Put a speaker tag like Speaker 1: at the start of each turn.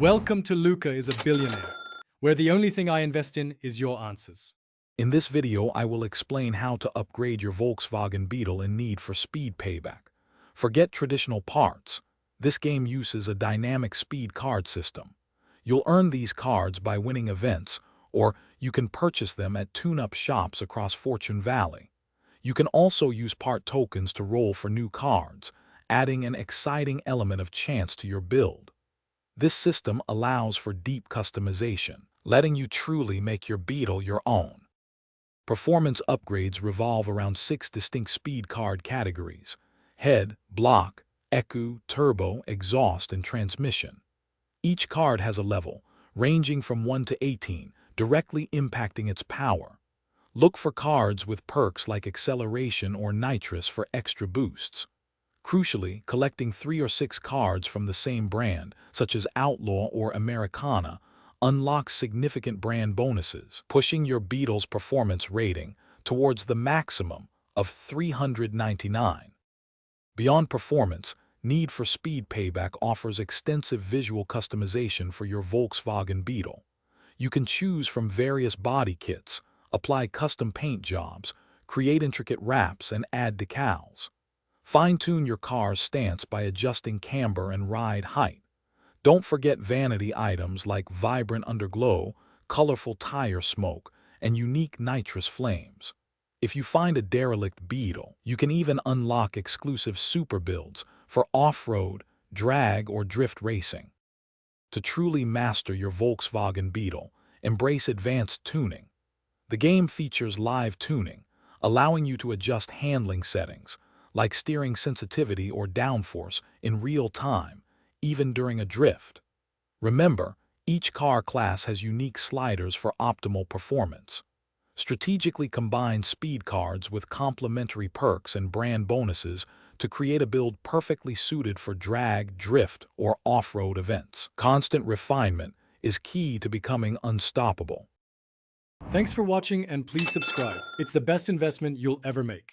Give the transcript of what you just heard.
Speaker 1: Welcome to Luca is a Billionaire, where the only thing I invest in is your answers.
Speaker 2: In this video, I will explain how to upgrade your Volkswagen Beetle in Need for Speed Payback. Forget traditional parts. This game uses a dynamic speed card system. You'll earn these cards by winning events, or you can purchase them at tune-up shops across Fortune Valley. You can also use part tokens to roll for new cards, adding an exciting element of chance to your build. This system allows for deep customization, letting you truly make your Beetle your own. Performance upgrades revolve around 6 distinct speed card categories: head, block, ECU, turbo, exhaust, and transmission. Each card has a level, ranging from 1 to 18, directly impacting its power. Look for cards with perks like acceleration or nitrous for extra boosts. Crucially, collecting 3 or 6 cards from the same brand, such as Outlaw or Americana, unlocks significant brand bonuses, pushing your Beetle's performance rating towards the maximum of 399. Beyond performance, Need for Speed Payback offers extensive visual customization for your Volkswagen Beetle. You can choose from various body kits, apply custom paint jobs, create intricate wraps, and add decals. Fine-tune your car's stance by adjusting camber and ride height. Don't forget vanity items like vibrant underglow, colorful tire smoke, and unique nitrous flames. If you find a derelict Beetle, you can even unlock exclusive super builds for off-road, drag, or drift racing. To truly master your Volkswagen Beetle, embrace advanced tuning. The game features live tuning, allowing you to adjust handling settings, like steering sensitivity or downforce, in real time, even during a drift. Remember, each car class has unique sliders for optimal performance. Strategically combine speed cards with complementary perks and brand bonuses to create a build perfectly suited for drag, drift, or off-road events. Constant refinement is key to becoming unstoppable.
Speaker 1: Thanks for watching, and please subscribe. It's the best investment you'll ever make.